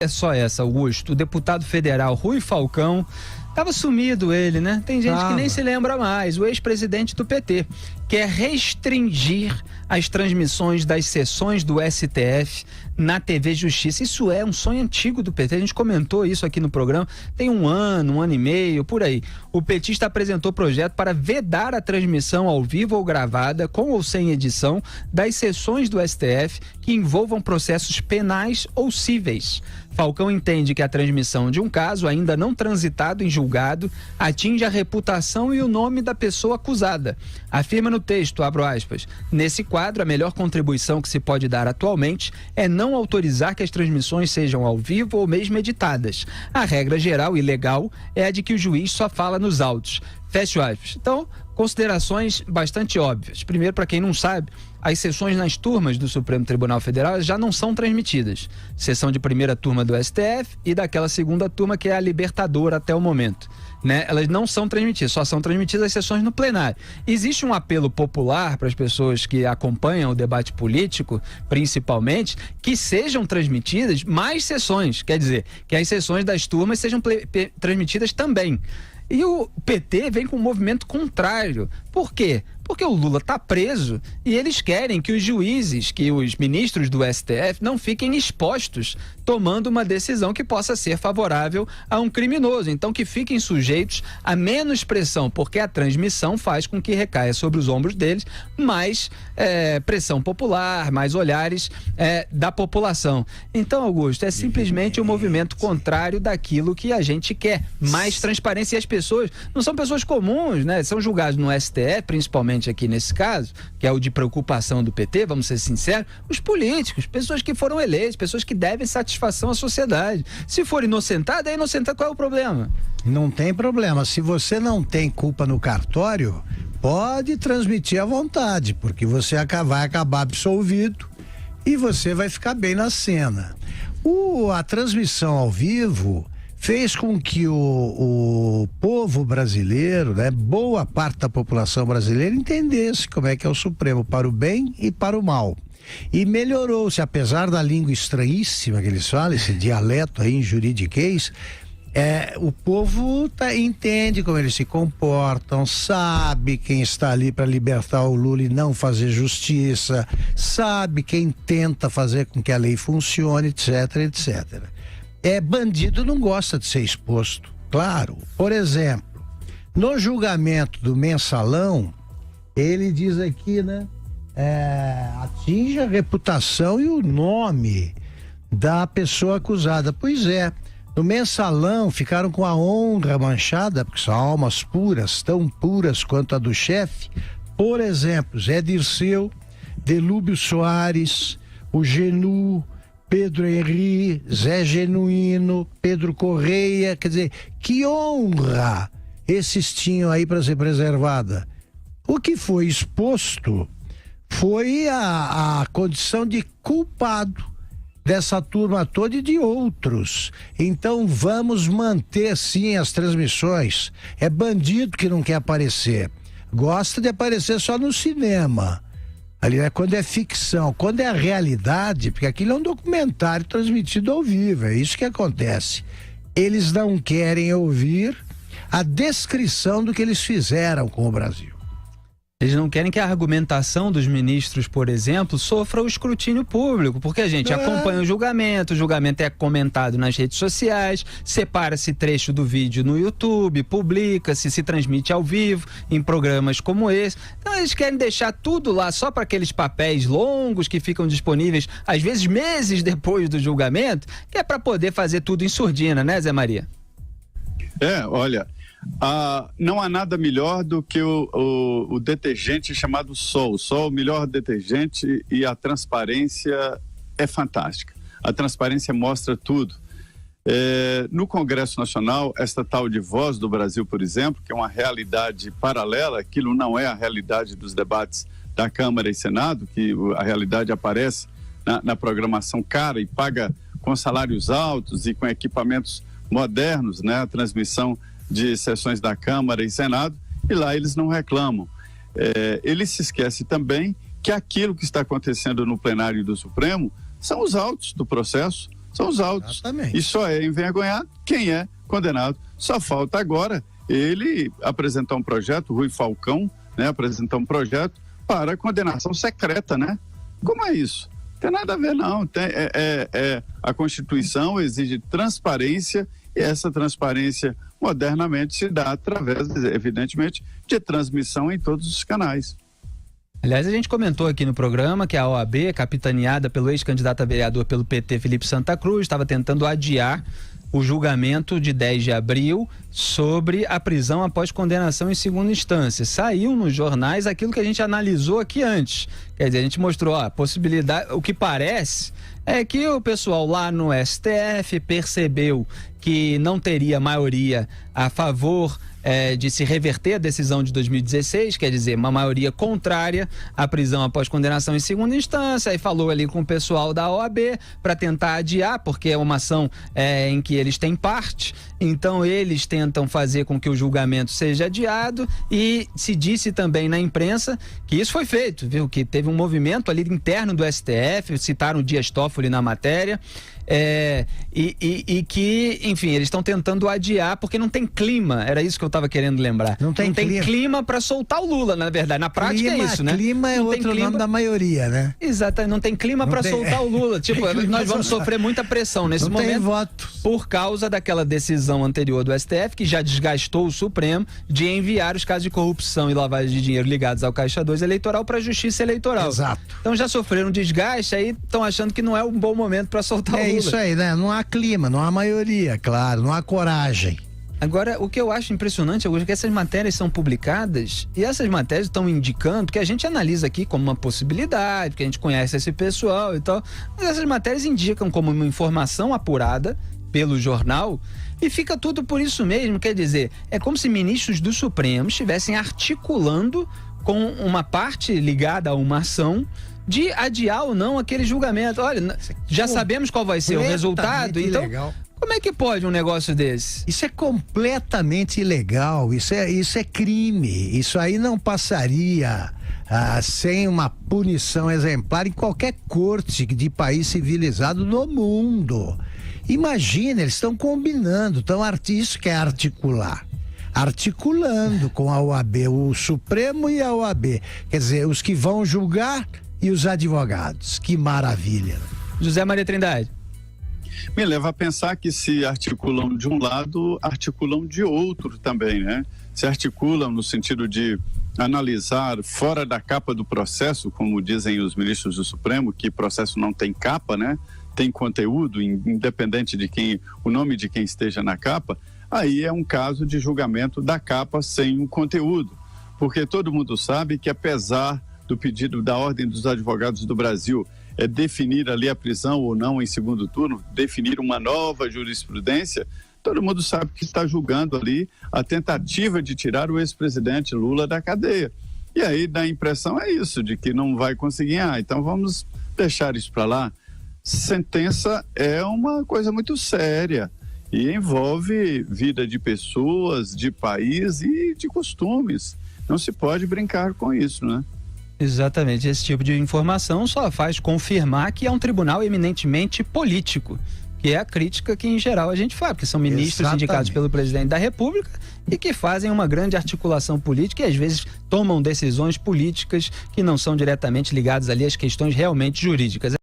É só essa, Augusto. O deputado federal Rui Falcão, estava sumido ele, né? Tem gente que nem se lembra mais. O ex-presidente do PT quer restringir as transmissões das sessões do STF na TV Justiça. Isso é um sonho antigo do PT. A gente comentou isso aqui no programa. Tem um ano e meio, por aí. O petista apresentou projeto para vedar a transmissão ao vivo ou gravada, com ou sem edição, das sessões do STF que envolvam processos penais ou cíveis. Falcão entende que a transmissão de um caso ainda não transitado em julgado atinge a reputação e o nome da pessoa acusada. Afirma no texto, abro aspas, nesse quadro, a melhor contribuição que se pode dar atualmente é não autorizar que as transmissões sejam ao vivo ou mesmo editadas. A regra geral e legal é a de que o juiz só fala nos autos. Fecha aspas. Então, considerações bastante óbvias. Primeiro, para quem não sabe, as sessões nas turmas do Supremo Tribunal Federal já não são transmitidas. Sessão de primeira turma do STF e daquela segunda turma que é a Libertadora até o momento, né? Elas não são transmitidas, só são transmitidas as sessões no plenário. Existe um apelo popular para as pessoas que acompanham o debate político, principalmente, que sejam transmitidas mais sessões, quer dizer, que as sessões das turmas sejam transmitidas também. E o PT vem com um movimento contrário. Por quê? Porque o Lula está preso e eles querem que os juízes, que os ministros do STF não fiquem expostos tomando uma decisão que possa ser favorável a um criminoso. Então que fiquem sujeitos a menos pressão, porque a transmissão faz com que recaia sobre os ombros deles mais pressão popular, mais olhares da população. Então, Augusto, é simplesmente um movimento contrário daquilo que a gente quer. Mais transparência. E as pessoas não são pessoas comuns, né? São julgados no STF, principalmente aqui nesse caso, que é o de preocupação do PT, vamos ser sinceros, os políticos, pessoas que foram eleitas, pessoas que devem satisfação à sociedade. Se for inocentado, é inocentado, qual é o problema? Não tem problema. Se você não tem culpa no cartório, pode transmitir à vontade, porque você vai acabar absolvido e você vai ficar bem na cena. A transmissão ao vivo fez com que o povo brasileiro, né, boa parte da população brasileira, entendesse como é que é o Supremo, para o bem e para o mal. E melhorou-se, apesar da língua estranhíssima que eles falam, esse dialeto aí em juridiquês, o povo entende como eles se comportam, sabe quem está ali para libertar o Lula e não fazer justiça, sabe quem tenta fazer com que a lei funcione, etc, etc. Bandido não gosta de ser exposto, claro. Por exemplo, no julgamento do mensalão, ele diz aqui, né? Atinge a reputação e o nome da pessoa acusada. Pois é, no mensalão ficaram com a honra manchada, porque são almas puras, tão puras quanto a do chefe. Por exemplo, Zé Dirceu, Delúbio Soares, o Genu, Pedro Henri, Zé Genuíno, Pedro Correia, quer dizer, que honra esses tinham aí para ser preservada. O que foi exposto foi a condição de culpado dessa turma toda e de outros. Então vamos manter sim as transmissões. É bandido que não quer aparecer. Gosta de aparecer só no cinema. Ali é quando é ficção, quando é a realidade, porque aquilo é um documentário transmitido ao vivo, é isso que acontece. Eles não querem ouvir a descrição do que eles fizeram com o Brasil. Eles não querem que a argumentação dos ministros, por exemplo, sofra o escrutínio público, porque a gente acompanha o julgamento é comentado nas redes sociais, separa-se trecho do vídeo no YouTube, publica-se, se transmite ao vivo em programas como esse. Então eles querem deixar tudo lá só para aqueles papéis longos que ficam disponíveis, às vezes meses depois do julgamento, que é para poder fazer tudo em surdina, né, Zé Maria? Olha... não há nada melhor do que o detergente chamado Sol. O Sol é o melhor detergente e a transparência é fantástica. A transparência mostra tudo. No Congresso Nacional, esta tal de Voz do Brasil, por exemplo, que é uma realidade paralela, aquilo não é a realidade dos debates da Câmara e Senado, que a realidade aparece na programação cara e paga com salários altos e com equipamentos modernos, né? A transmissão de sessões da Câmara e Senado, e lá eles não reclamam. Ele se esquece também que aquilo que está acontecendo no plenário do Supremo são os autos do processo, são os autos. Exatamente. E só é envergonhado quem é condenado. Só falta agora ele apresentar um projeto, Rui Falcão, né, apresentar um projeto para condenação secreta, né? Como é isso? Não tem nada a ver, não. A Constituição exige transparência e essa transparência modernamente se dá através, evidentemente, de transmissão em todos os canais. Aliás, a gente comentou aqui no programa que a OAB, capitaneada pelo ex-candidato a vereador pelo PT, Felipe Santa Cruz, estava tentando adiar o julgamento de 10 de abril sobre a prisão após condenação em segunda instância. Saiu nos jornais aquilo que a gente analisou aqui antes. Quer dizer, a gente mostrou a possibilidade, o que parece é que o pessoal lá no STF percebeu que não teria maioria a favor de se reverter a decisão de 2016, quer dizer, uma maioria contrária à prisão após condenação em segunda instância, e falou ali com o pessoal da OAB para tentar adiar, porque é uma ação em que eles têm parte, então eles tentam fazer com que o julgamento seja adiado, e se disse também na imprensa que isso foi feito, viu? Que teve um movimento ali interno do STF, citaram o Dias Toffoli na matéria, e que, enfim, eles estão tentando adiar porque não tem clima, era isso que eu estava querendo lembrar. Não tem clima para soltar o Lula, na verdade, na prática é isso, né? Clima é outro nome da maioria, né? Exatamente, não tem clima para soltar o Lula, tipo, nós vamos sofrer muita pressão nesse momento. Não tem voto. Por causa daquela decisão anterior do STF, que já desgastou o Supremo, de enviar os casos de corrupção e lavagem de dinheiro ligados ao Caixa 2 eleitoral para a Justiça Eleitoral. Exato. Então já sofreram desgaste, aí estão achando que não é um bom momento para soltar o Lula. É isso aí, né? Não há clima, não há maioria, claro, não há coragem. Agora, o que eu acho impressionante, Augusto, é que essas matérias são publicadas e essas matérias estão indicando, que a gente analisa aqui como uma possibilidade, que a gente conhece esse pessoal e tal, mas essas matérias indicam como uma informação apurada pelo jornal e fica tudo por isso mesmo, quer dizer, é como se ministros do Supremo estivessem articulando com uma parte ligada a uma ação de adiar ou não aquele julgamento. Olha, já sabemos qual vai ser o resultado, então ilegal. Como é que pode um negócio desse? Isso é completamente ilegal, isso é crime, isso aí não passaria sem uma punição exemplar em qualquer corte de país civilizado no mundo. Imagina, eles estão combinando, isso que é articular. Articulando com a OAB, o Supremo e a OAB, quer dizer, os que vão julgar e os advogados, que maravilha. José Maria Trindade. Me leva a pensar que se articulam de um lado, articulam de outro também, né? Se articulam no sentido de analisar fora da capa do processo, como dizem os ministros do Supremo, que processo não tem capa, né? Tem conteúdo, independente de o nome de quem esteja na capa, aí é um caso de julgamento da capa sem um conteúdo, porque todo mundo sabe que apesar do pedido da Ordem dos Advogados do Brasil definir ali a prisão ou não em segundo turno, definir uma nova jurisprudência, todo mundo sabe que está julgando ali a tentativa de tirar o ex-presidente Lula da cadeia. E aí dá a impressão isso, de que não vai conseguir. Então vamos deixar isso para lá. Sentença é uma coisa muito séria e envolve vida de pessoas, de país e de costumes. Não se pode brincar com isso, né? Exatamente, esse tipo de informação só faz confirmar que é um tribunal eminentemente político, que é a crítica que em geral a gente faz, porque são ministros indicados pelo presidente da República e que fazem uma grande articulação política e às vezes tomam decisões políticas que não são diretamente ligadas ali às questões realmente jurídicas.